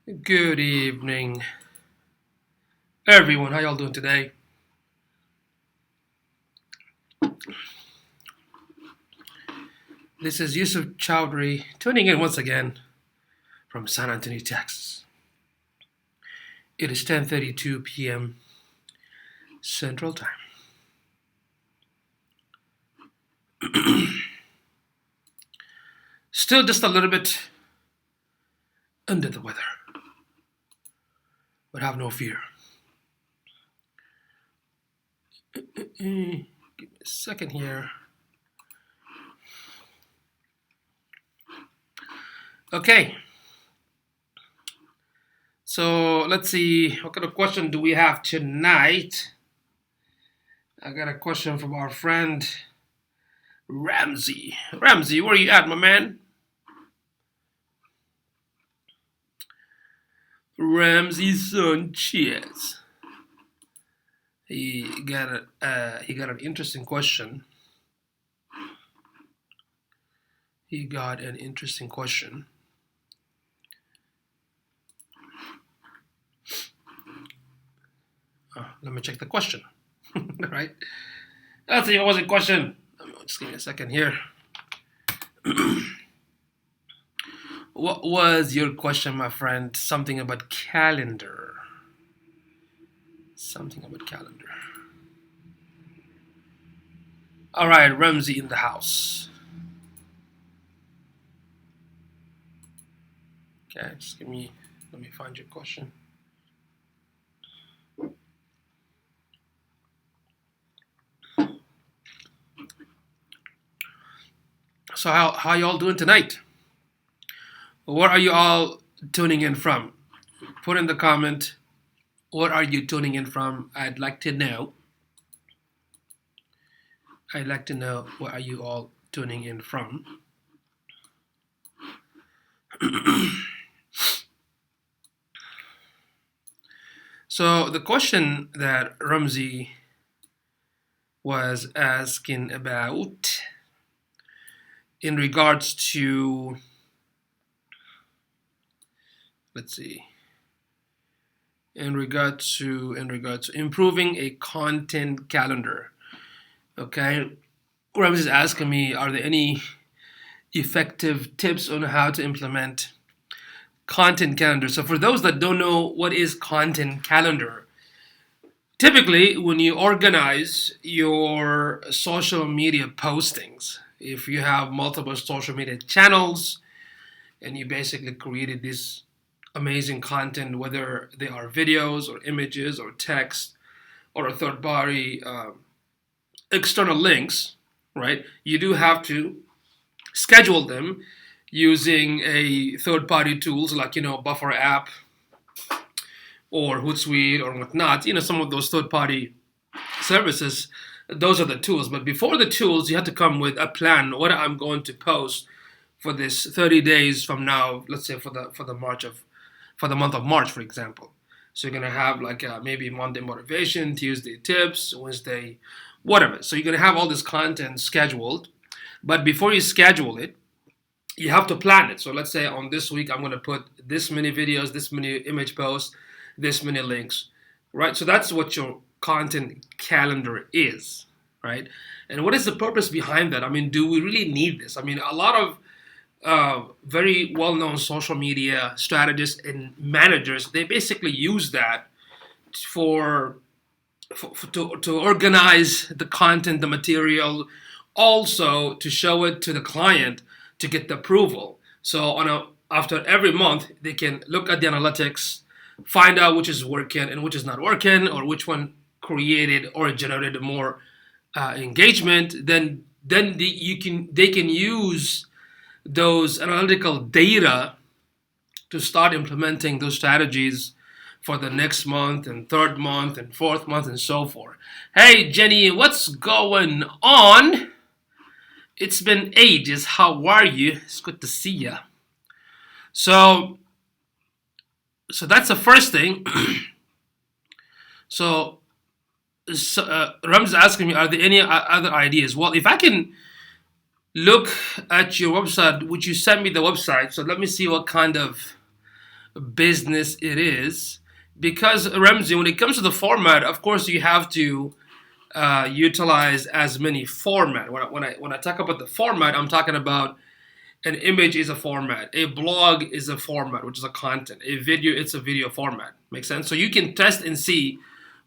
Good evening, everyone. How y'all doing today? This is Yusuf Chowdhury tuning in once again from San Antonio, Texas. It is 10:32 p.m. Central Time. Still just a little bit under the weather, but have no fear. Give me a second here. Okay. So let's see, what kind of question do we have tonight? I got a question from our friend Ramsey. Ramsey, where are you at, my man? Ramsey Sanchez. He got an interesting question. Let me check the question. All right. Let's see, what was the question? Just give me a second here. What was your question, my friend? Something about calendar. All right, Ramsey in the house. Okay, let me find your question. So how y'all doing tonight? Where are you all tuning in from? Put in the comment, what are you tuning in from? I'd like to know. Where are you all tuning in from? So the question that Ramsey was asking about in regards to, in regards to improving a content calendar. Okay, Ramsey is asking me, are there any effective tips on how to implement content calendar? So for those that don't know what is content calendar, typically when you organize your social media postings, if you have multiple social media channels and you basically created this amazing content, whether they are videos or images or text or a third party external links, right? You do have to schedule them using a third party tools like, Buffer app or Hootsuite or whatnot, some of those third party services. Those are the tools. But before the tools, you have to come with a plan. What I'm going to post for this 30 days from now, let's say for the month of March, for example. So you're gonna have like maybe Monday motivation, Tuesday tips, Wednesday, whatever. So you're gonna have all this content scheduled, but before you schedule it, you have to plan it. So let's say on this week I'm gonna put this many videos, this many image posts, this many links, right? So that's what your content calendar is, right? And what is the purpose behind that? I mean, do we really need this? I mean, a lot of very well-known social media strategists and managers, they basically use that to organize the content, the material, also to show it to the client to get the approval. So after every month, they can look at the analytics, find out which is working and which is not working, or which one created or generated more engagement. Then they can use those analytical data to start implementing those strategies for the next month and third month and fourth month and so forth. Hey Jenny, what's going on? It's been ages. How are you? It's good to see you. So that's the first thing. So Ram's asking me, are there any other ideas? Well, if I can look at your website, would you send me the website? So let me see what kind of business it is. Because Ramsey, when it comes to the format, of course you have to utilize as many format. When I talk about the format, I'm talking about an image is a format, a blog is a format, which is a content, a video, it's a video format. Makes sense? So you can test and see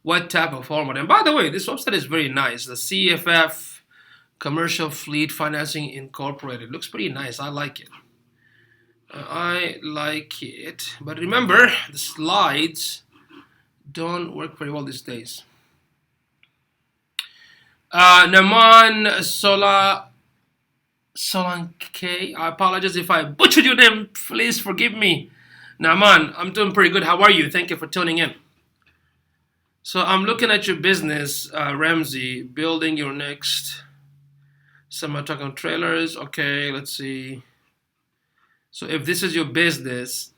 what type of format. And by the way, this website is very nice. The CFF, Commercial Fleet Financing Incorporated, looks pretty nice. I like it. I like it. But remember, the slides don't work very well these days. Naman Solanke, I apologize if I butchered your name. Please forgive me. Naman, I'm doing pretty good. How are you? Thank you for tuning in. So I'm looking at your business, Ramsey, building your next semi-truck on trailers. Okay, let's see. So if this is your business,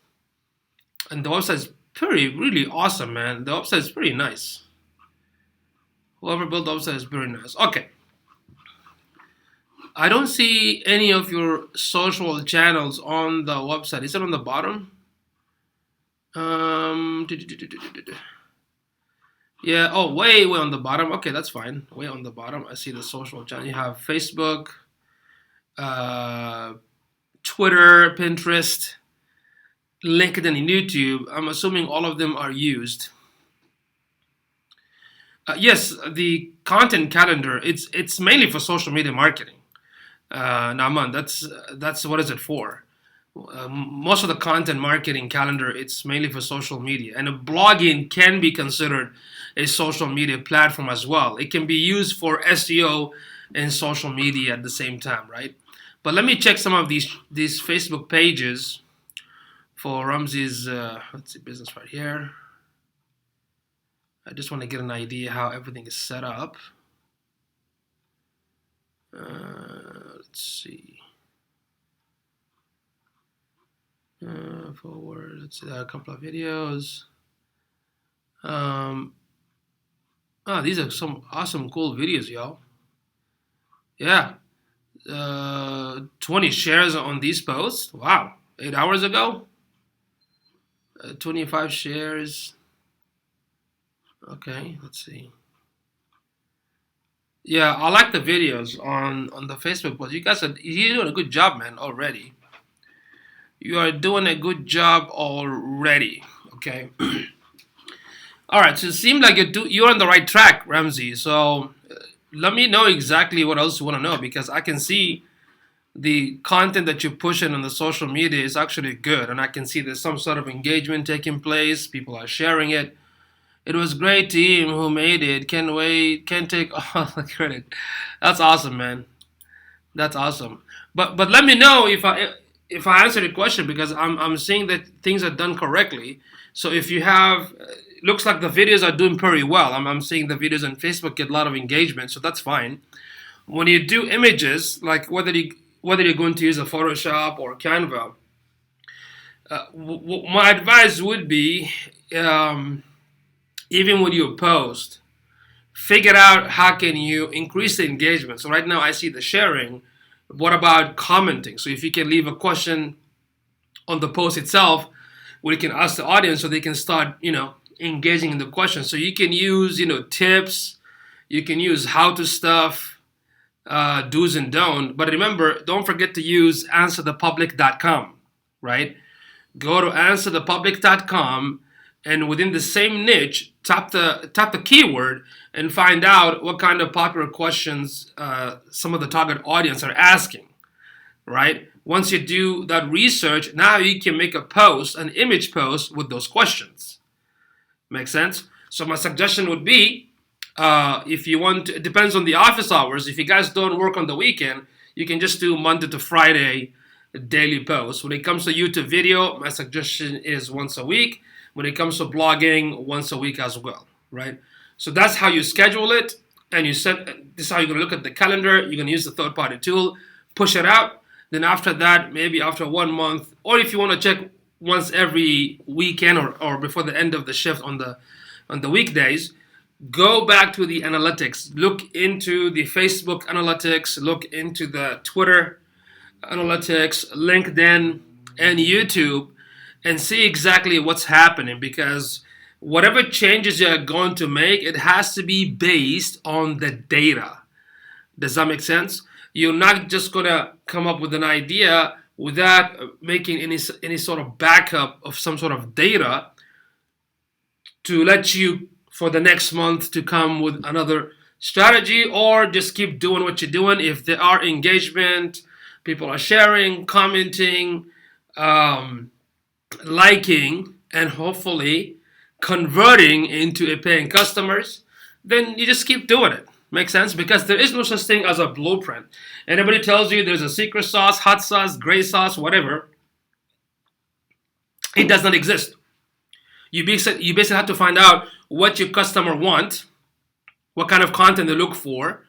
and the website is really awesome, man. The website is pretty nice. Whoever built the website is very nice. Okay. I don't see any of your social channels on the website. Is it on the bottom? Yeah, oh, way on the bottom. Okay, that's fine. Way on the bottom. I see the social channel. You have Facebook, Twitter, Pinterest, LinkedIn, and YouTube. I'm assuming all of them are used. Yes, the content calendar. It's mainly for social media marketing. Naaman, that's what is it for? Most of the content marketing calendar, it's mainly for social media, and a blogging can be considered a social media platform as well. It can be used for SEO and social media at the same time, right? But let me check some of these Facebook pages for Ramsey's. Let's see, business right here. I just want to get an idea how everything is set up. Let's see. Forward. Let's see. There are a couple of videos. These are some awesome, cool videos, y'all. Yeah. 20 shares on these posts. Wow. 8 hours ago. 25 shares. Okay, let's see. Yeah, I like the videos on the Facebook post. You're doing a good job, man, already. You are doing a good job already. Okay. All right. So it seems like you're on the right track, Ramsey. So let me know exactly what else you want to know, because I can see the content that you're pushing on the social media is actually good, and I can see there's some sort of engagement taking place. People are sharing it. It was great team who made it. Can't wait. Can't take all the credit. That's awesome, man. That's awesome. But let me know if I answered your question, because I'm seeing that things are done correctly. So if you have, looks like the videos are doing pretty well. I'm seeing the videos on Facebook get a lot of engagement, so that's fine. When you do images, like whether you're going to use a Photoshop or Canva, my advice would be, even when you post, figure out how can you increase the engagement. So right now I see the sharing. What about commenting? So if you can leave a question on the post itself, where you can ask the audience so they can start, engaging in the question. So you can use, tips. You can use how-to stuff, do's and don't. But remember, don't forget to use answerthepublic.com, right? Go to answerthepublic.com, and within the same niche, tap the keyword and find out what kind of popular questions some of the target audience are asking, right? Once you do that research, now you can make a post, an image post with those questions. Make sense? So my suggestion would be, if you want to, it depends on the office hours. If you guys don't work on the weekend, you can just do Monday to Friday daily posts. When it comes to YouTube video, my suggestion is once a week. When it comes to blogging, once a week as well, right? So that's how you schedule it, and this is how you're gonna look at the calendar. You're gonna use the third-party tool, push it out. Then after that, maybe after 1 month, or if you want to check once every weekend or before the end of the shift on the weekdays, go back to the analytics. Look into the Facebook analytics. Look into the Twitter analytics, LinkedIn, and YouTube. and see exactly what's happening, because whatever changes you're going to make, it has to be based on the data. Does that make sense? You're not just gonna come up with an idea without making any sort of backup of some sort of data to let you for the next month to come with another strategy, or just keep doing what you're doing. If there are engagement, people are sharing, commenting, um, liking, and hopefully converting into a paying customers, then you just keep doing it. Makes sense? Because there is no such thing as a blueprint. Anybody tells you there's a secret sauce, hot sauce, gray sauce, whatever, it does not exist. You basically have to find out what your customer want, what kind of content they look for,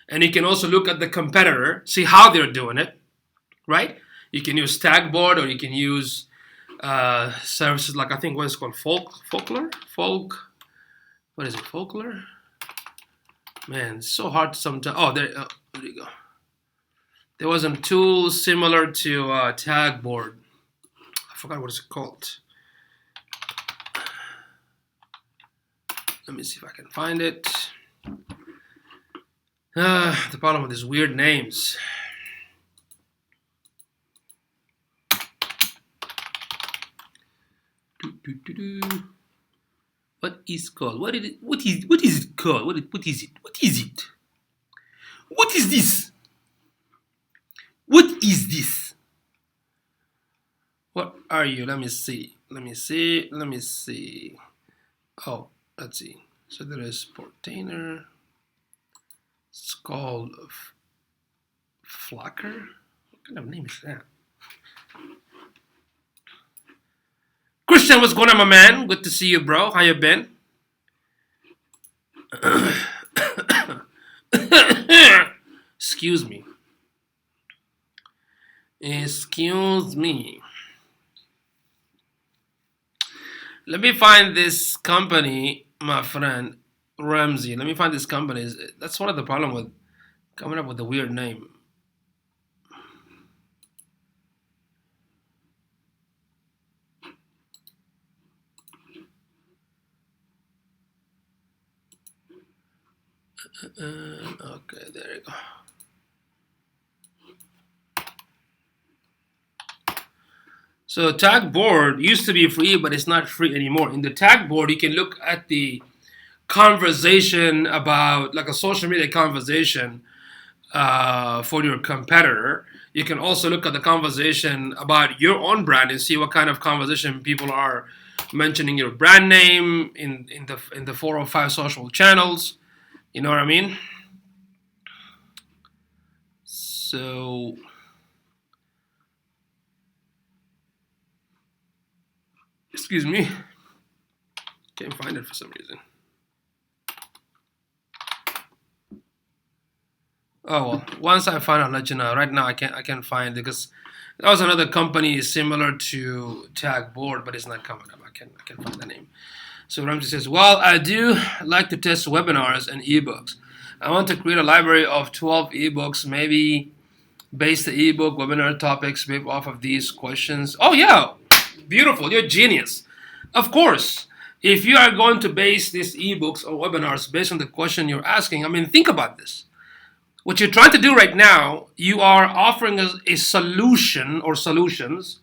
and you can also look at the competitor, see how they're doing it, right? You can use Tagboard, or you can use services like, I think what is it called, what is it, Folklore? Man, it's so hard sometimes. Oh, there you go. There was a tool similar to Tagboard. I forgot what it's called. Let me see if I can find it. The problem with these weird names. What is called? What is it? What is it called? What is it? What is it? What is this? What is this? What are you? Let me see. Let me see. Let me see. Oh, let's see. So there is Portainer. It's called Flocker. What kind of name is that? Christian, what's going on, my man? Good to see you, bro. How you been? Excuse me. Excuse me. Let me find this company, my friend Ramsey. Let me find this company. That's one of the problem with coming up with a weird name. Okay, there you go. So Tagboard used to be free, but it's not free anymore. In the Tagboard, you can look at the conversation about, like a social media conversation for your competitor. You can also look at the conversation about your own brand and see what kind of conversation people are mentioning your brand name in the 405 social channels. You know what I mean? So excuse me, can't find it for some reason. Oh well, once I find, I'll let you know. Right now, I can't find it, because that was another company similar to Tagboard, but it's not coming up. I can't find the name. So Ramsey says, well, I do like to test webinars and ebooks. I want to create a library of 12 ebooks, maybe base the ebook webinar topics maybe off of these questions. Oh yeah, beautiful. You're a genius. Of course, if you are going to base these ebooks or webinars based on the question you're asking, I mean, think about this. What you're trying to do right now, you are offering us a solution or solutions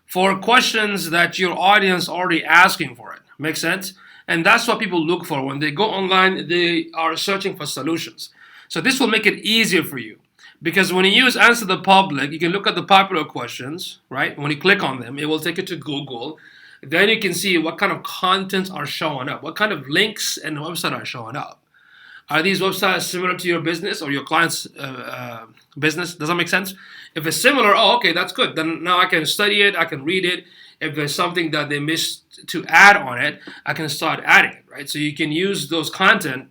for questions that your audience already asking for it. Make sense? And that's what people look for. When they go online, they are searching for solutions. So this will make it easier for you. Because when you use Answer the Public, you can look at the popular questions, right? When you click on them, it will take you to Google. Then you can see what kind of contents are showing up, what kind of links and websites are showing up. Are these websites similar to your business or your client's business? Does that make sense? If it's similar, oh, okay, that's good. Then now I can study it, I can read it. If there's something that they missed to add on it, I can start adding it, right? So you can use those content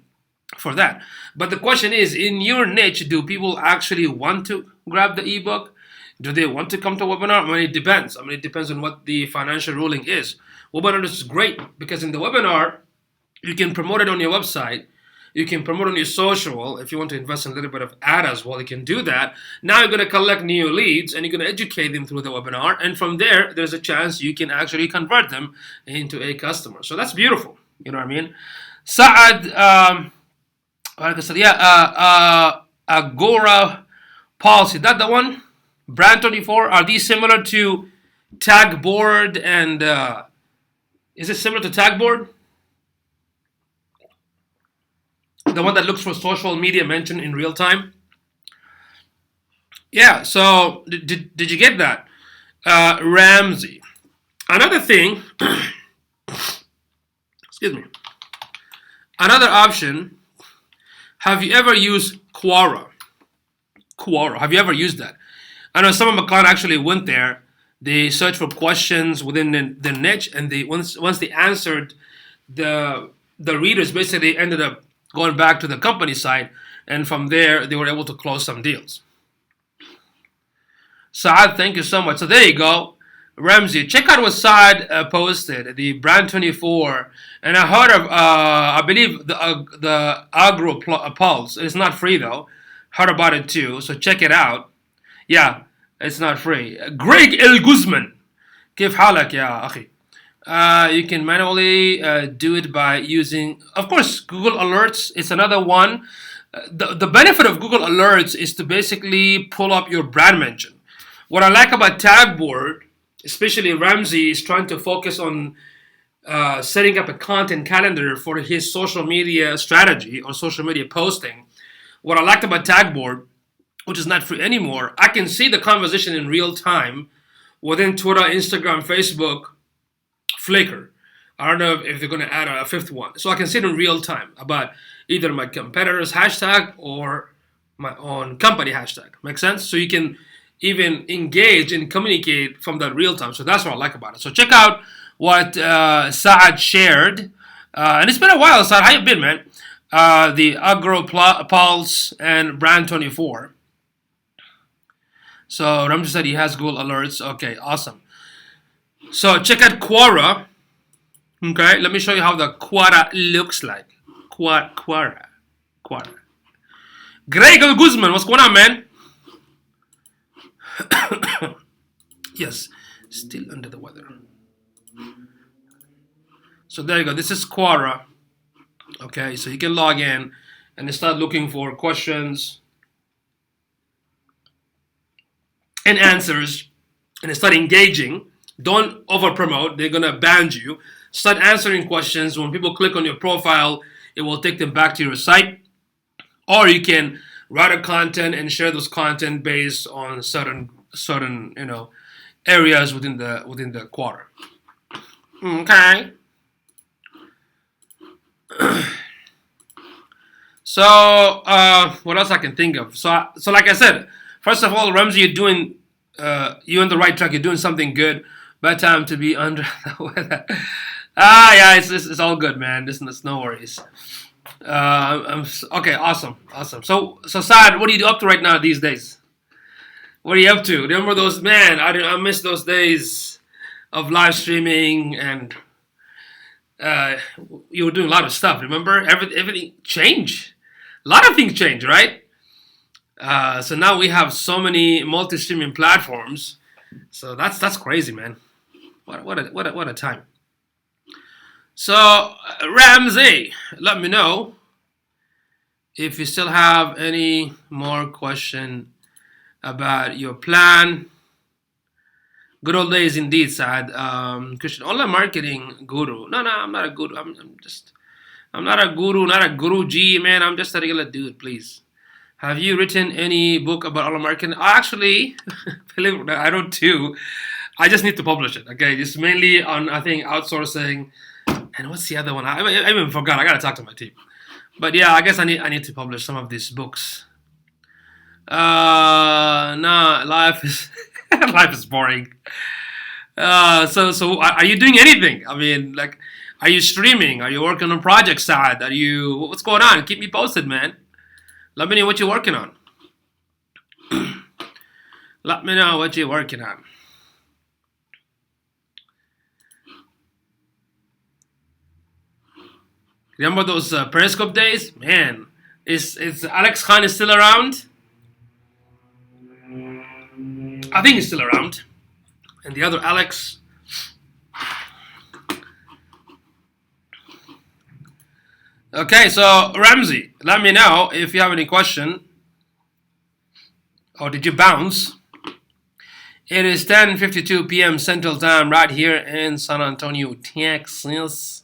for that. But the question is, in your niche, do people actually want to grab the ebook? Do they want to come to a webinar? I mean, it depends. I mean, it depends on what the financial ruling is. Webinar is great because in the webinar, you can promote it on your website. You can promote on your social. If you want to invest in a little bit of ad as well, you can do that. Now you're going to collect new leads and you're going to educate them through the webinar. And from there, there's a chance you can actually convert them into a customer. So that's beautiful. You know what I mean? Saad, like I said, yeah, Agora Policy. That the one? Brand 24. Are these similar to Tagboard and is it similar to Tagboard? The one that looks for social media mention in real time? Yeah, so did you get that? Ramsey. Another thing, excuse me. Another option, have you ever used Quora? Quora, have you ever used that? I know some of my clients actually went there. They searched for questions within the niche, and they once they answered, the readers basically ended up going back to the company site, and from there they were able to close some deals. Saad, thank you so much. So there you go. Ramsey, check out what Saad posted, the Brand 24, and I heard of, I believe the Agro Pulse. It's not free though. Heard about it too, so check it out. Yeah, it's not free. Greg El Guzman, كيف حالك يا أخي? You can manually do it by using, of course, Google Alerts. It's another one. The benefit of Google Alerts is to basically pull up your brand mention. What I like about Tagboard, especially Ramsey, is trying to focus on setting up a content calendar for his social media strategy or social media posting. What I liked about Tagboard, which is not free anymore, I can see the conversation in real time within Twitter, Instagram, Facebook, Flickr. I don't know if they're going to add a fifth one. So I can see it in real time about either my competitor's hashtag or my own company hashtag. Make sense? So you can even engage and communicate from that real time. So that's what I like about it. So check out what Saad shared. And it's been a while, Saad. How you been, man? The Agro Pulse and Brand 24. So Ramji said he has Google Alerts. Okay, awesome. So check out Quora. Okay, let me show you how the Quora looks like. Quora. Greg Guzman, what's going on, man? Yes, still under the weather. So there you go. This is Quora. Okay, so you can log in and start looking for questions and answers and start engaging. Don't over promote, they're gonna ban you. Start answering questions. When people click on your profile, it will take them back to your site. Or you can write a content and share those content based on certain areas within the Quora. Okay. So what else I can think of? So like I said, first of all, Ramsey, you're on the right track. You're doing something good. Bad time to be under the weather. Yeah, it's all good, man. There's no worries. Okay, awesome. So Saad, what are you up to right now these days? What are you up to? Remember those, man? I miss those days of live streaming, and you were doing a lot of stuff. Remember, everything changed. A lot of things changed, right? So now we have so many multi-streaming platforms. So that's crazy, man. What a time. So Ramsey, let me know if you still have any more question about your plan. Good old days indeed, Saad. Christian, online marketing guru. No, I'm not a guru. I'm not a guru, not a guruji, man. I'm just a regular dude, please. Have you written any book about online marketing? Actually, believe it or not, I don't too. I just need to publish it, okay? It's mainly on, I think, outsourcing. And what's the other one? I even forgot. I gotta talk to my team. But yeah, I guess I need to publish some of these books. Nah, life is life is boring. So are you doing anything? I mean, like, are you streaming? Are you working on project side? What's going on? Keep me posted, man. Let me know what you're working on. Let me know what you're working on. Remember those Periscope days? Man, is Alex Khan is still around? I think he's still around. And the other Alex. Okay, so Ramsey, let me know if you have any question. Or did you bounce? It is 10:52 p.m. Central Time right here in San Antonio, Texas.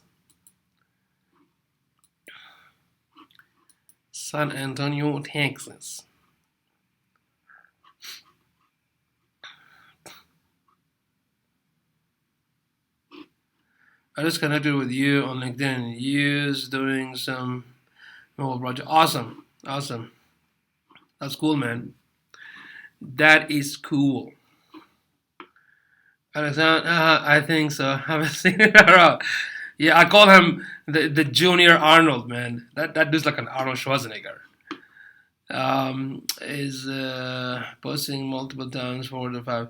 San Antonio, Texas. I just connected with you on LinkedIn. You's doing some mobile project. Awesome. Awesome. That's cool, man. That is cool. Alexander, I think so. I haven't seen it around. Yeah, I call him the junior Arnold, man. That dude's like an Arnold Schwarzenegger. Is posting multiple times, 4 to 5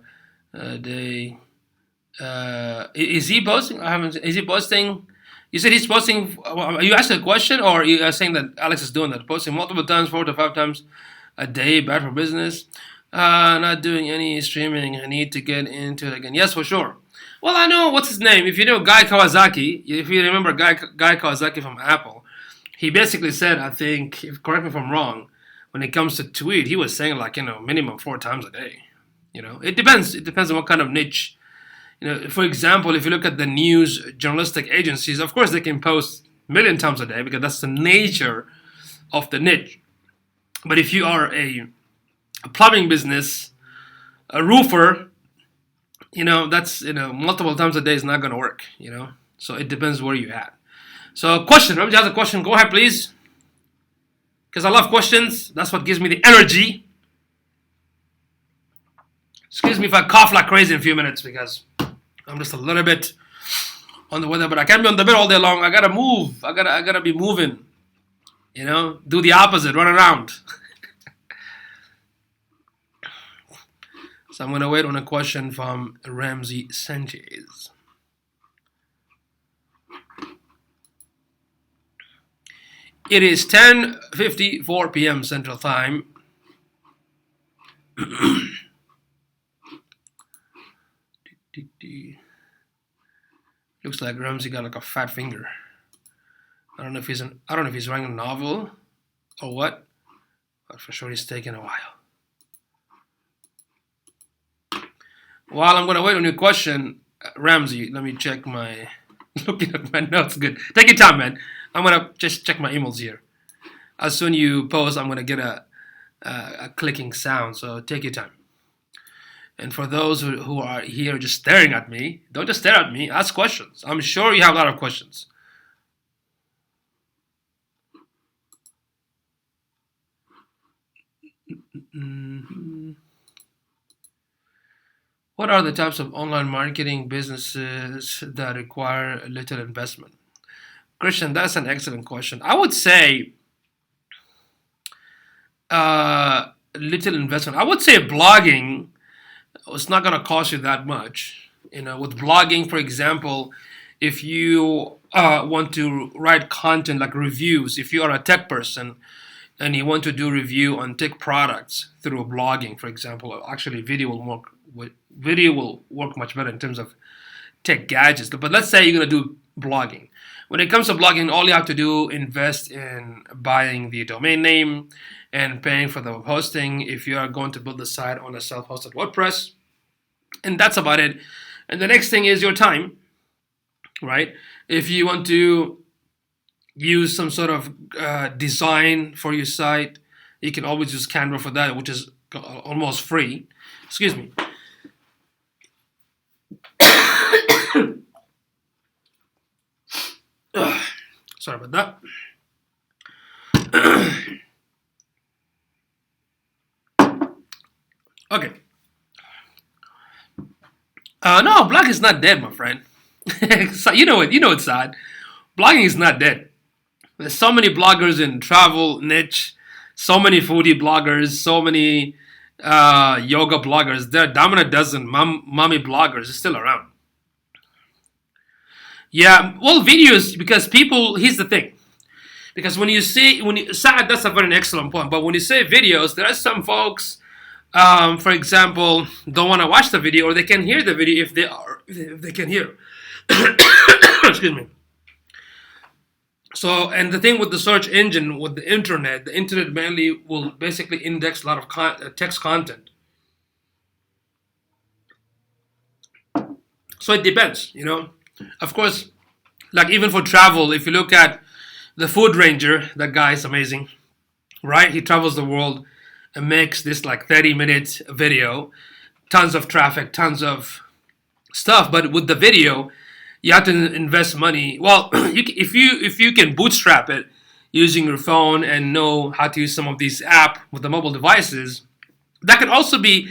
a day. Is he posting? I haven't. Is he posting? You said he's posting. Are you asking a question, or are you saying that Alex is doing that? Posting multiple times, 4 to 5 times a day, bad for business. Not doing any streaming. I need to get into it again. Yes, for sure. Well, I know what's his name. If you know Guy Kawasaki, if you remember Guy Kawasaki from Apple, he basically said, I think, correct me if I'm wrong, when it comes to tweet, he was saying like minimum 4 times a day. It depends. It depends on what kind of niche. For example, if you look at the news journalistic agencies, of course they can post a million times a day because that's the nature of the niche. But if you are a plumbing business, a roofer, that's multiple times a day is not going to work. So it depends where you're at. So question, Ramji has a question. Go ahead, please, because I love questions. That's what gives me the energy. Excuse me if I cough like crazy in a few minutes because I'm just a little bit on the weather, but I can't be on the bed all day long. I gotta move. I gotta be moving. Do the opposite, run around. So I'm gonna wait on a question from Ramsey Sanchez. It is 10:54 p.m. Central Time. Looks like Ramsey got like a fat finger. I don't know if he's writing a novel or what, but for sure he's taking a while. While I'm gonna wait on your question, Ramsey, let me check my looking at my notes. Good. Take your time, man. I'm gonna just check my emails here. As soon as you post, I'm gonna get a clicking sound. So take your time. And for those who are here just staring at me, don't just stare at me. Ask questions. I'm sure you have a lot of questions. What are the types of online marketing businesses that require little investment? Christian, that's an excellent question. I would say little investment. I would say blogging. It's not going to cost you that much. With blogging, for example, if you want to write content like reviews, if you are a tech person and you want to do review on tech products through blogging, for example, actually video will work much better in terms of tech gadgets. But let's say you're going to do blogging. When it comes to blogging, all you have to do invest in buying the domain name and paying for the hosting if you are going to build the site on a self-hosted WordPress. And that's about it. And the next thing is your time, right? If you want to use some sort of design for your site, you can always use Canva for that, which is almost free. Excuse me. Sorry about that. Okay. No, blogging is not dead, my friend. So, you know it's sad. Blogging is not dead. There's so many bloggers in travel niche, so many foodie bloggers, so many yoga bloggers. There are dominant dozen mommy bloggers still around. Yeah, well, videos, because people, here's the thing. Because when you see, Saad, that's a very excellent point. But when you say videos, there are some folks, for example, don't want to watch the video or they can hear the video if they can hear. Excuse me. So, and the thing with the search engine, with the internet mainly will basically index a lot of text content. So it depends, Of course, like even for travel, if you look at the Food Ranger, that guy is amazing, right? He travels the world and makes this like 30-minute video, tons of traffic, tons of stuff. But with the video, you have to invest money. Well, if you can bootstrap it using your phone and know how to use some of these apps with the mobile devices, that could also be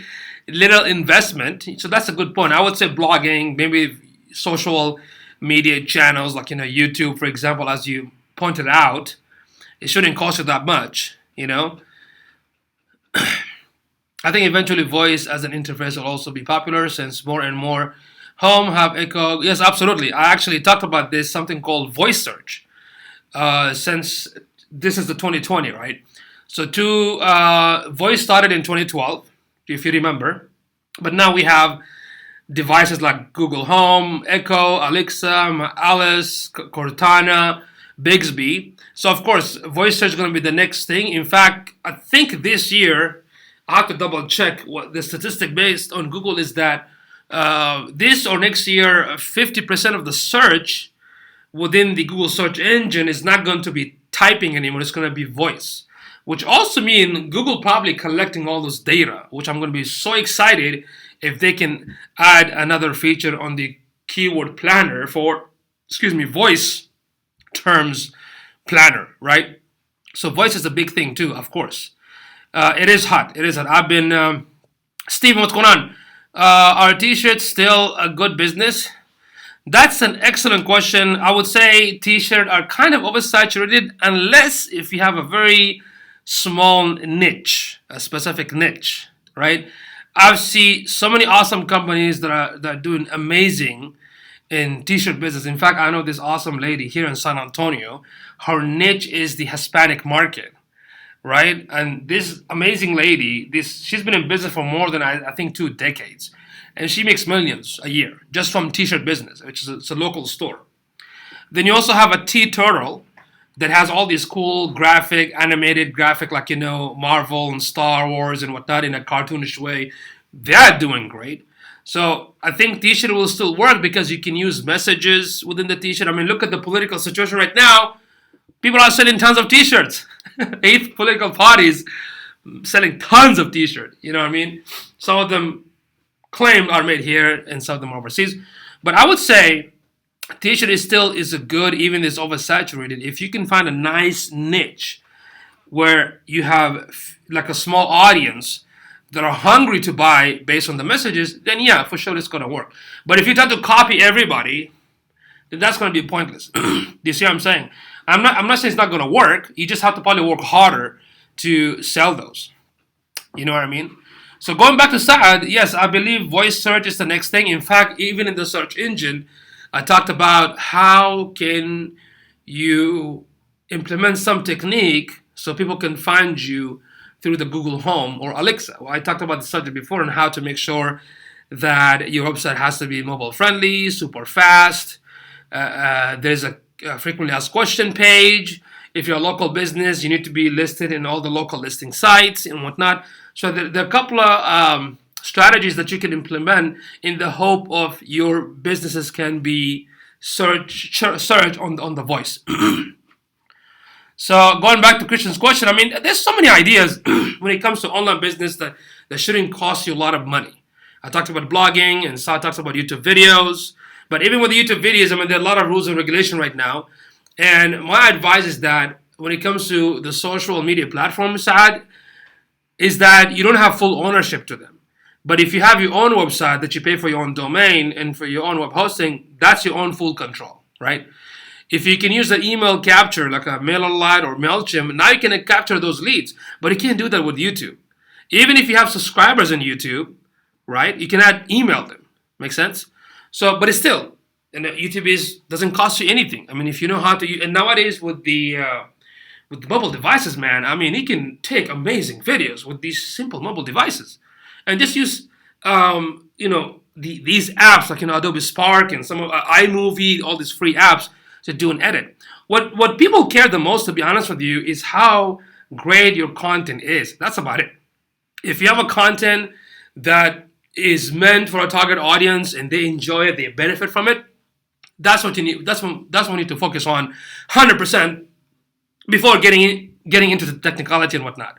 little investment. So that's a good point. I would say blogging, maybe social media channels like YouTube, for example, as you pointed out, it shouldn't cost you that much. I think eventually voice as an interface will also be popular since more and more home have echo. Yes, absolutely. I actually talked about this, something called voice search. Since this is the 2020, right? So voice started in 2012, if you remember. But now we have devices like Google Home, Echo, Alexa, Alice, Cortana, Bixby. So of course, voice search is going to be the next thing. In fact, I think this year, I have to double check what the statistic based on Google is that this or next year, 50% of the search within the Google search engine is not going to be typing anymore. It's going to be voice, which also means Google probably collecting all those data, which I'm going to be so excited if they can add another feature on the keyword planner for, voice terms planner, right? So voice is a big thing too, of course. It is hot. It is hot. I've been, Steven, what's going on? Are t-shirts still a good business? That's an excellent question. I would say t-shirts are kind of oversaturated unless if you have a very small niche, a specific niche, right? I've seen so many awesome companies that are doing amazing in t-shirt business. In fact, I know this awesome lady here in San Antonio. Her niche is the Hispanic market, right? And this amazing lady, she's been in business for more than I think 2 decades, and she makes millions a year just from t-shirt business, which is it's a local store. Then you also have a T-Turtle that has all these cool animated graphic like Marvel and Star Wars and whatnot in a cartoonish way. They're doing great. So I think t-shirt will still work because you can use messages within the t-shirt. I mean, look at the political situation right now. People are selling tons of t-shirts. 8 political parties selling tons of t-shirts. You know what I mean? Some of them claimed are made here and some of them are overseas. But I would say t-shirt is a good, even if it's oversaturated. If you can find a nice niche where you have like a small audience that are hungry to buy based on the messages, then yeah, for sure it's going to work. But if you try to copy everybody, then that's going to be pointless. Do you see what I'm saying? I'm not saying it's not going to work. You just have to probably work harder to sell those. You know what I mean? So going back to Saad, yes, I believe voice search is the next thing. In fact, even in the search engine, I talked about how can you implement some technique so people can find you through the Google Home or Alexa. Well, I talked about the subject before and how to make sure that your website has to be mobile friendly, super fast. There's a frequently asked question page. If you're a local business, you need to be listed in all the local listing sites and whatnot. So there are a couple of strategies that you can implement in the hope of your businesses can be search on the voice. So going back to Christian's question, I mean, there's so many ideas when it comes to online business that shouldn't cost you a lot of money. I talked about blogging and Saad talks about YouTube videos. But even with the YouTube videos, I mean, there are a lot of rules and regulation right now. And my advice is that when it comes to the social media platforms, Saad, is that you don't have full ownership to them. But if you have your own website that you pay for your own domain and for your own web hosting, that's your own full control, right? If you can use an email capture like a MailerLite or MailChimp, now you can capture those leads. But you can't do that with YouTube. Even if you have subscribers on YouTube, right, you can email them. Make sense? So, but it's still, and YouTube doesn't cost you anything. I mean, if you know how to, and nowadays with the with mobile devices, man, I mean, he can take amazing videos with these simple mobile devices, and just use, these apps like Adobe Spark and some of iMovie, all these free apps to do an edit. What people care the most, to be honest with you, is how great your content is. That's about it. If you have a content that is meant for a target audience and they enjoy it, they benefit from it, that's what you need. That's what you need to focus on, 100% before getting into the technicality and whatnot.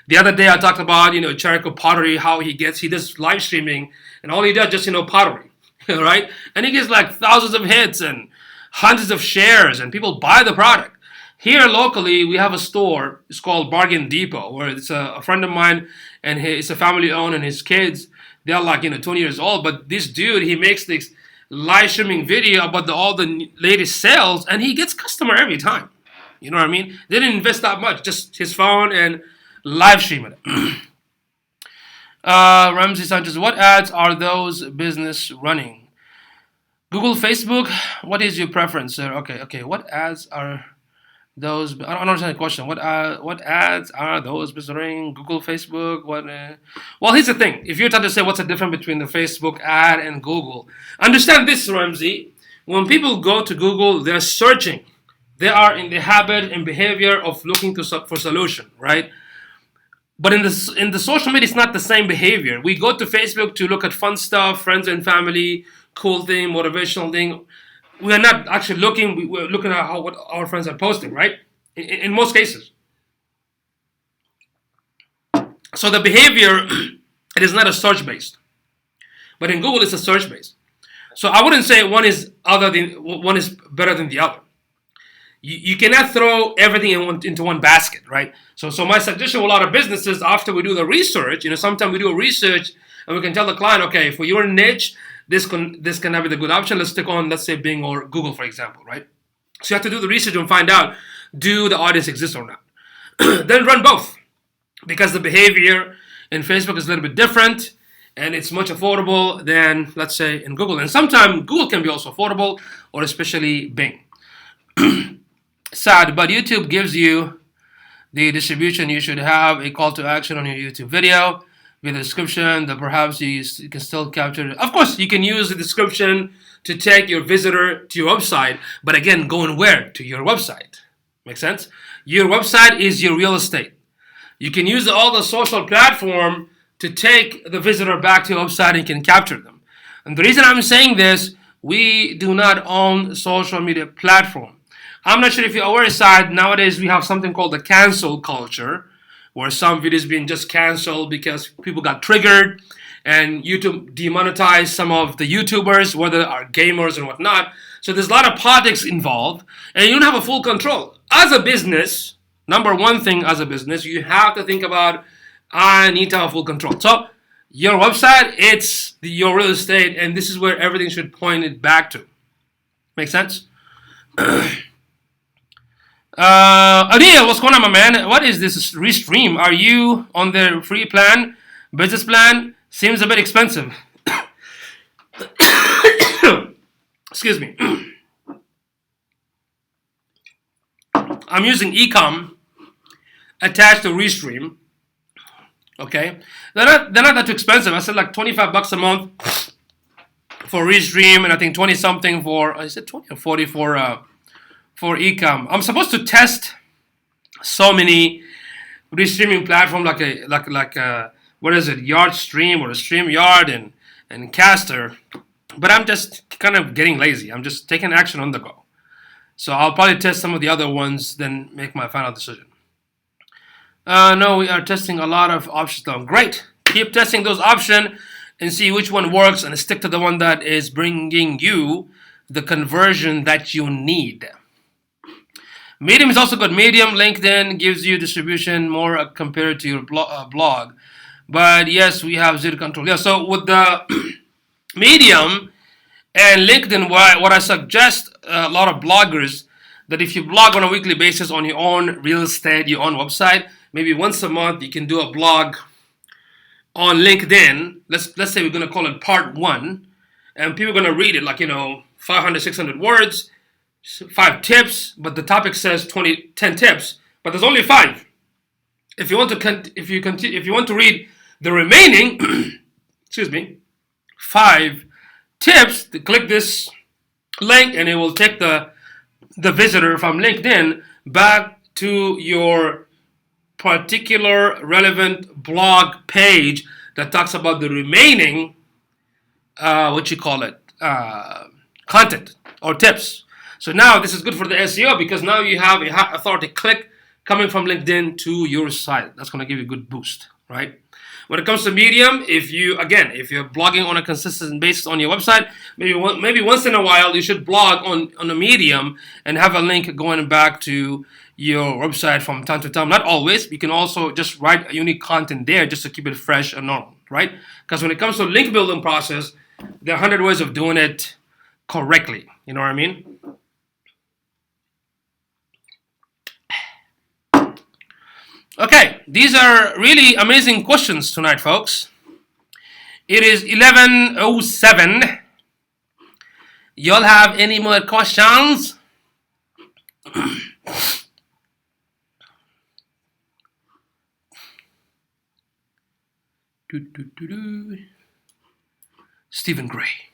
The other day I talked about Jericho Pottery, how he does live streaming and all he does just pottery, right? And he gets like thousands of hits and hundreds of shares and people buy the product. Here locally we have a store. It's called Bargain Depot, where it's a friend of mine and it's a family owned, and his kids, they're like 20 years old. But this dude, he makes this live streaming video about all the latest sales, and he gets customer every time. You know what I mean? They didn't invest that much, just his phone and live streaming it. Ramsey Sanchez, what ads are those business running? Google, Facebook, what is your preference, sir? Okay. What ads are those? I don't understand the question. What ads are those business running? Google, Facebook, what? Well, here's the thing. If you're trying to say what's the difference between the Facebook ad and Google, understand this, Ramsey. When people go to Google, they're searching. They are in the habit and behavior of looking for solution, right? But in the social media, it's not the same behavior. We go to Facebook to look at fun stuff, friends and family, cool thing, motivational thing. We are not actually looking. We're looking at what our friends are posting, right? In most cases. So the behavior, it is not a search based, but in Google it's a search based. So I wouldn't say one is better than the other. You cannot throw everything into one basket, right? So my suggestion to a lot of businesses, after we do the research, sometimes we do a research and we can tell the client, okay, for your niche, this cannot be the good option. Let's stick on, let's say, Bing or Google, for example, right? So you have to do the research and find out, do the audience exist or not? Then run both, because the behavior in Facebook is a little bit different and it's much affordable than, let's say, in Google. And sometimes Google can be also affordable, or especially Bing. Sad, but YouTube gives you the distribution. You should have a call to action on your YouTube video with a description that perhaps you can still capture. Of course, you can use the description to take your visitor to your website, but again, going where? To your website. Make sense? Your website is your real estate. You can use all the social platform to take the visitor back to your website and can capture them. And the reason I'm saying this, we do not own social media platform. I'm not sure if you're aware, Side, nowadays we have something called the cancel culture, where some videos being just canceled because people got triggered, and YouTube demonetized some of the YouTubers, whether are gamers and whatnot. So there's a lot of politics involved, and you don't have a full control. As a business, number one thing as a business, you have to think about, I need to have full control. So your website, it's your real estate, and this is where everything should point it back to. Make sense? Adil, what's going on, my man? What is this Restream? Are you on the free plan, business plan? Seems a bit expensive. Excuse me. I'm using Ecom attached to Restream. Okay, they're not that too expensive. I said like $25 a month for Restream, and I think 20 something for, I said 20 or 40 for Ecom. I'm supposed to test so many restreaming platforms like what is it, Yardstream or StreamYard and Caster, but I'm just kind of getting lazy. I'm just taking action on the go. So I'll probably test some of the other ones, then make my final decision. No, we are testing a lot of options though. Great. Keep testing those options and see which one works, and stick to the one that is bringing you the conversion that you need. Medium is also good. Medium, LinkedIn gives you distribution more compared to your blog. But yes, we have zero control. Yeah, so with the Medium and LinkedIn, what I suggest a lot of bloggers, that if you blog on a weekly basis on your own real estate, your own website, maybe once a month you can do a blog on LinkedIn. Let's say we're going to call it part 1, and people are going to read it like 500, 600 words, 5 tips, but the topic says 10 tips. but there's only 5. If you want to if you want to read the remaining, excuse me, 5 tips, to click this link, and it will take the visitor from LinkedIn back to your particular relevant blog page that talks about the remaining content or tips. So now this is good for the SEO, because now you have a high authority click coming from LinkedIn to your site. That's going to give you a good boost, right? When it comes to Medium, if you're blogging on a consistent basis on your website, maybe once in a while you should blog on a Medium and have a link going back to your website from time to time. Not always. You can also just write unique content there just to keep it fresh and normal, right? Because when it comes to link building process, there are 100 ways of doing it correctly. You know what I mean? Okay, these are really amazing questions tonight, folks. It is 11:07. Y'all have any more questions? Stephen Gray.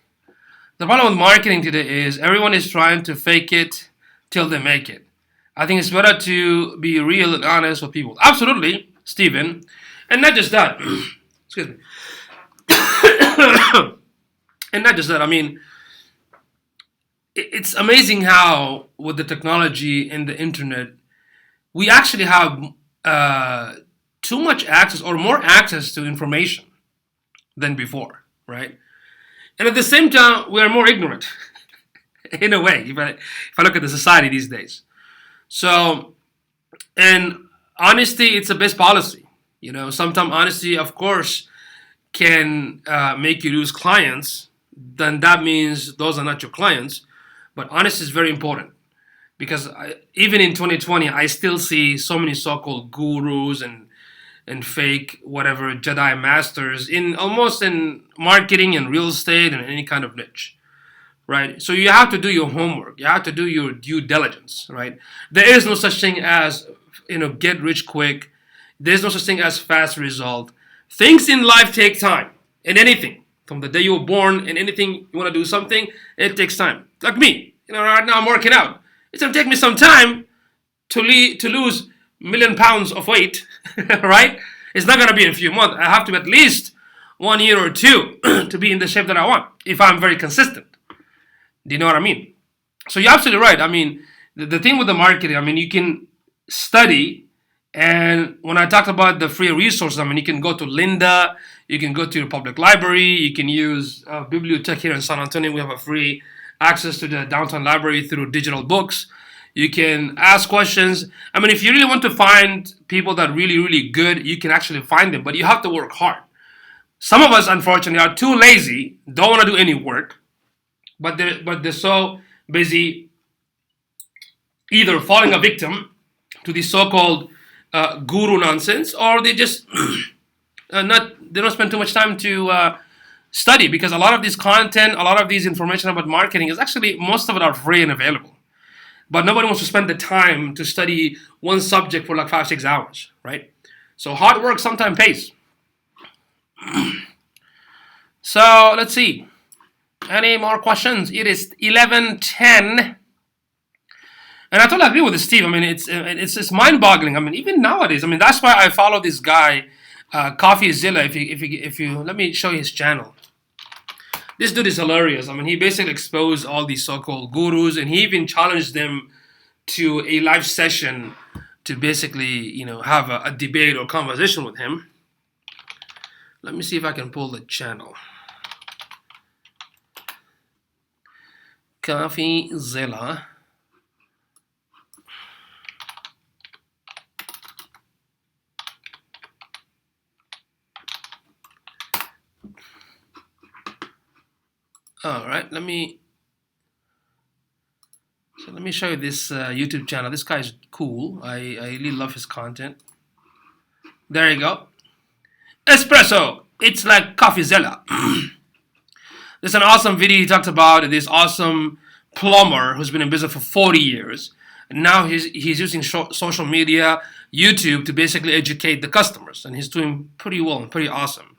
The problem with marketing today is everyone is trying to fake it till they make it. I think it's better to be real and honest with people. Absolutely, Stephen. And not just that. Excuse me. And not just that. I mean, it's amazing how with the technology and the internet, we actually have too much access or more access to information than before, right? And at the same time, we are more ignorant in a way, if I look at the society these days. So, and honesty, it's the best policy. You know, sometimes honesty, of course, can make you lose clients. Then that means those are not your clients. But honesty is very important, because even in 2020, I still see so many so-called gurus and fake whatever Jedi masters in marketing and real estate and any kind of niche. Right, so you have to do your homework. You have to do your due diligence. Right, there is no such thing as get rich quick. There's no such thing as fast result. Things in life take time, and anything from the day you were born, and anything you want to do something, it takes time. Like me, right now I'm working out. It's gonna take me some time to lose £1 million of weight. Right, it's not gonna be in a few months. I have to at least 1 year or 2 to be in the shape that I want if I'm very consistent. Do you know what I mean? So you're absolutely right. I mean, the thing with the marketing, I mean, you can study, and when I talked about the free resources, I mean, you can go to Lynda, you can go to your public library, you can use Bibliotech here in San Antonio. We have a free access to the downtown library through digital books. You can ask questions. I mean, if you really want to find people that are really, really good, you can actually find them, but you have to work hard. Some of us, unfortunately, are too lazy, don't want to do any work. But they're so busy either falling a victim to the so-called guru nonsense, or they just they don't spend too much time to study, because a lot of this content, a lot of these information about marketing is actually, most of it are free and available. But nobody wants to spend the time to study one subject for like 5-6 hours, right? So hard work sometimes pays. So let's see. Any more questions? It is 11:10, and I totally agree with Steve. I mean, it's mind-boggling. I mean, even nowadays. I mean, that's why I follow this guy, CoffeeZilla. If you let me show you his channel. This dude is hilarious. I mean, he basically exposed all these so-called gurus, and he even challenged them to a live session to basically, have a debate or conversation with him. Let me see if I can pull the channel. CoffeeZilla. All right, let me show you this YouTube channel. This guy's cool. I really love his content. There you go. Espresso. It's like CoffeeZilla. There's an awesome video he talked about this awesome plumber who's been in business for 40 years. Now he's using social media, YouTube, to basically educate the customers, and he's doing pretty well and pretty awesome.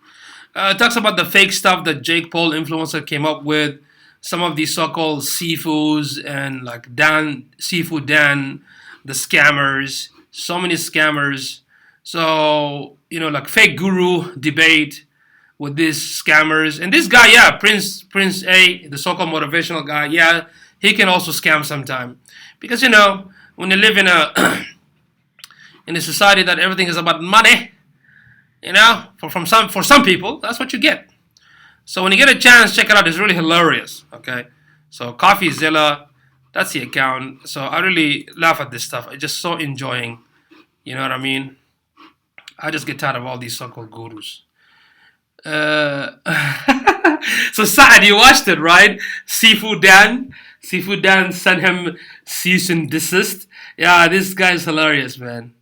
Talks about the fake stuff that Jake Paul influencer came up with, some of these so-called seafoods and like Dan Seafood Dan, the scammers, so many scammers. So like fake guru debate with these scammers, and this guy, yeah, Prince A, the so-called motivational guy, yeah, he can also scam sometime, because when you live in a in a society that everything is about money, for some people, that's what you get. So when you get a chance, check it out. It's really hilarious. Okay, so CoffeeZilla, that's the account. So I really laugh at this stuff. I just so enjoying. You know what I mean? I just get tired of all these so-called gurus. Uh, so Saad, you watched it, right? Seafood Dan sent him cease and desist. Yeah, this guy's hilarious, man.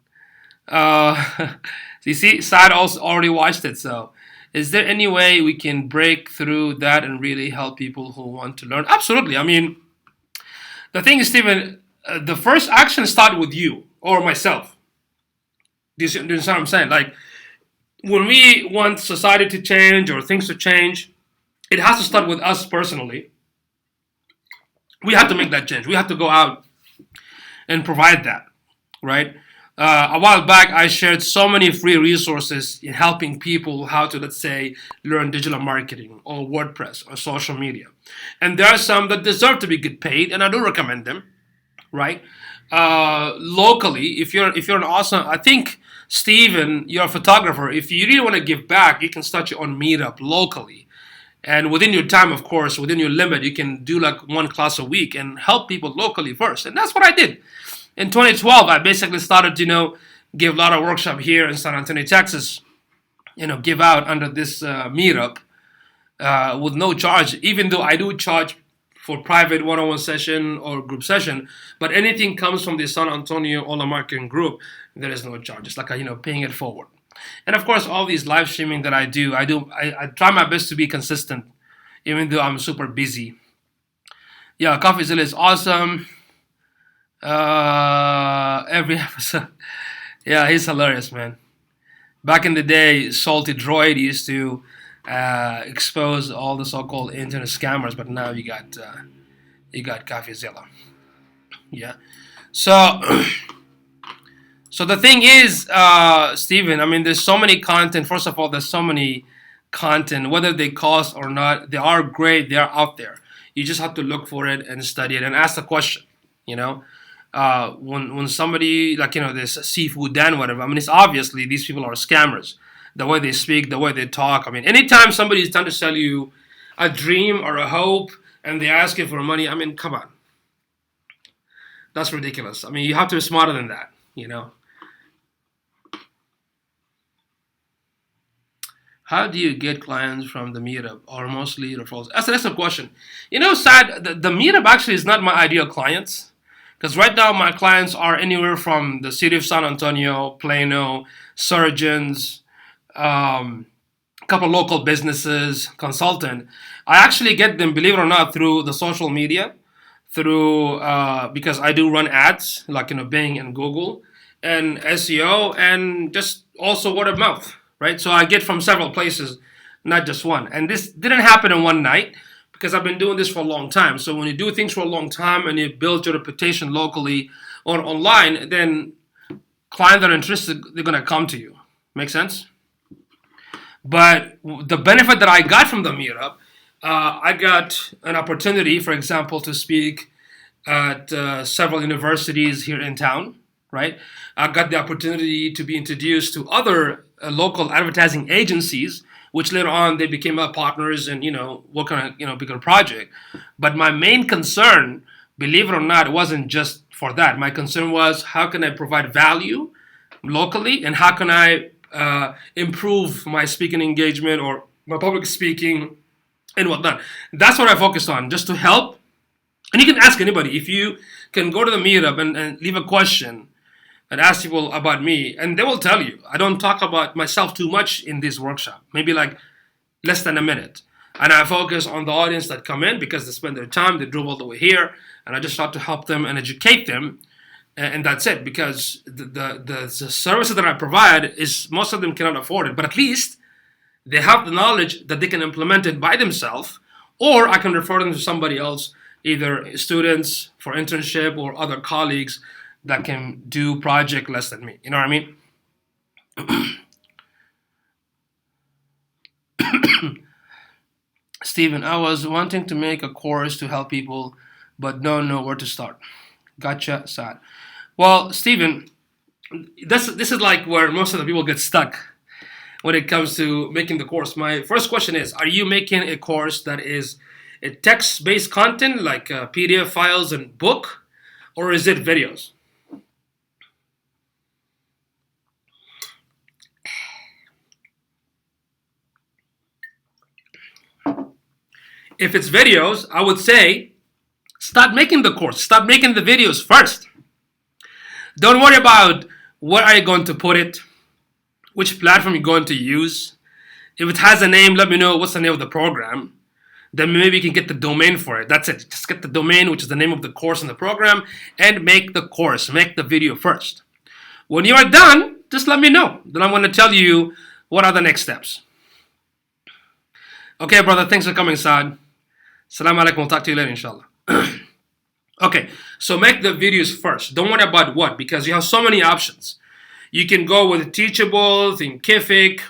So you see, Saad also already watched it. So, is there any way we can break through that and really help people who want to learn? Absolutely. I mean, the thing is, Stephen, the first action starts with you or myself. Do you understand what I'm saying? Like, when we want society to change or things to change, it has to start with us personally. We have to make that change. We have to go out and provide that, right? A while back, I shared so many free resources in helping people how to, let's say, learn digital marketing or WordPress or social media. And there are some that deserve to be get paid, and I do recommend them, right? Locally, if you're an awesome, I think Steven, you're a photographer. If you really want to give back, you can start your own meetup locally. And within your time, of course, within your limit, you can do like one class a week and help people locally first. And that's what I did. In 2012, I basically started to, give a lot of workshop here in San Antonio, Texas, give out under this meetup with no charge, even though I do charge for private one-on-one session or group session. But anything comes from the San Antonio online marketing group, there is no charge. It's like, paying it forward. And of course, all these live streaming that I try my best to be consistent, even though I'm super busy. Yeah, CoffeeZilla is awesome. Every episode. Yeah, he's hilarious, man. Back in the day, Salty Droid used to expose all the so-called internet scammers, but now you got CoffeeZilla. Yeah. So so the thing is, Steven, I mean, there's so many content. First of all, there's so many content, whether they cost or not, they are great. They are out there. You just have to look for it and study it and ask the question. You know, when somebody like this seafood Dan whatever. I mean, it's obviously these people are scammers. The way they speak, the way they talk. I mean, anytime somebody is trying to sell you a dream or a hope and they ask you for money, I mean, come on, that's ridiculous. I mean, you have to be smarter than that. How do you get clients from the meetup or mostly referrals? That's an excellent question. Sad, the meetup actually is not my ideal clients. Because right now my clients are anywhere from the city of San Antonio, Plano, surgeons, a couple local businesses, consultant. I actually get them, believe it or not, through the social media, through because I do run ads like Bing and Google, and SEO, and just also word of mouth, right? So I get from several places, not just one. And this didn't happen in one night because I've been doing this for a long time. So when you do things for a long time and you build your reputation locally or online, then clients that are interested, they're gonna come to you. Make sense? But the benefit that I got from the meetup, I got an opportunity, for example, to speak at several universities here in town, right? I got the opportunity to be introduced to other local advertising agencies, which later on they became our partners and, work on a, bigger project. But my main concern, believe it or not, wasn't just for that. My concern was how can I provide value locally and how can I improve my speaking engagement or my public speaking and whatnot. That's what I focused on, just to help. And you can ask anybody. If you can go to the meetup and leave a question and ask people about me, and they will tell you. I don't talk about myself too much in this workshop, maybe like less than a minute. And I focus on the audience that come in because they spend their time, they drove all the way here, and I just start to help them and educate them and that's it. Because the services that I provide is most of them cannot afford it, but at least they have the knowledge that they can implement it by themselves, or I can refer them to somebody else, either students for internship or other colleagues that can do project less than me. You know what I mean? Stephen, I was wanting to make a course to help people, but don't know where to start. Gotcha, sad. Well, Stephen, this is like where most of the people get stuck when it comes to making the course. My first question is, are you making a course that is a text-based content like PDF files and book, or is it videos? If it's videos, I would say start making the course. Start making the videos first. Don't worry about where are you going to put it, which platform you're going to use. If it has a name, let me know what's the name of the program. Then maybe you can get the domain for it. That's it. Just get the domain, which is the name of the course in the program, and make the course. Make the video first. When you are done, just let me know. Then I'm going to tell you what are the next steps. Okay, brother. Thanks for coming, Saad. Salam alaikum. We'll talk to you later, inshallah. Okay, so make the videos first. Don't worry about what, because you have so many options. You can go with Teachable, Thinkific,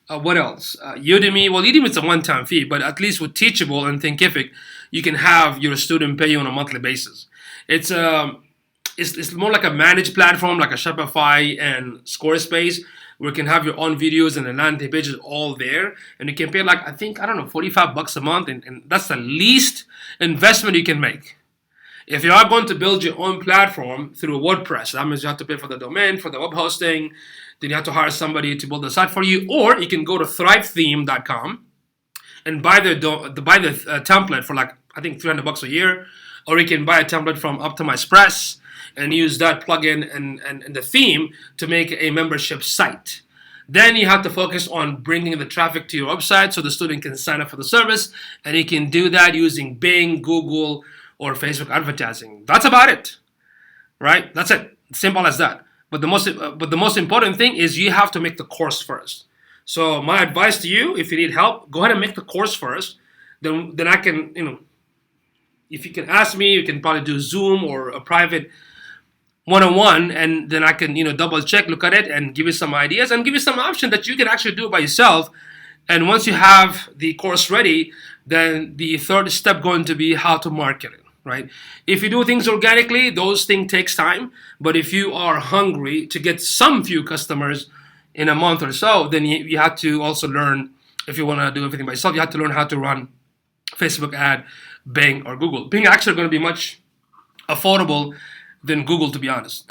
what else? Udemy. Well, Udemy is a one-time fee, but at least with Teachable and Thinkific, you can have your student pay you on a monthly basis. It's more like a managed platform, like a Shopify and Squarespace, where you can have your own videos and the landing pages all there, and you can pay like, I think, I don't know, $45 a month, and that's the least investment you can make. If you are going to build your own platform through WordPress, that means you have to pay for the domain, for the web hosting, then you have to hire somebody to build the site for you, or you can go to thrivetheme.com and buy the template for like, I think, $300 a year, or you can buy a template from OptimizePress and use that plugin and the theme to make a membership site. Then you have to focus on bringing the traffic to your website so the student can sign up for the service, and you can do that using Bing, Google, or Facebook advertising. That's about it, right? That's it. Simple as that. But the most important thing is you have to make the course first. So my advice to you, if you need help, go ahead and make the course first. Then I can, if you can ask me, you can probably do Zoom or a private one-on-one, and then I can, double check, look at it, and give you some ideas and give you some options that you can actually do it by yourself. And once you have the course ready, then the third step going to be how to market it. Right? If you do things organically, those things takes time. But if you are hungry to get some few customers in a month or so, then you have to also learn, if you want to do everything by yourself, you have to learn how to run Facebook ad, Bing, or Google. Bing actually going to be much affordable than Google, to be honest.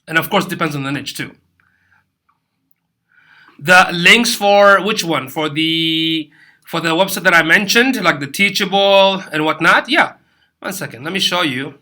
And of course, it depends on the niche too. The links for which one? For the website that I mentioned, like the Teachable and whatnot? Yeah. 1 second. Let me show you.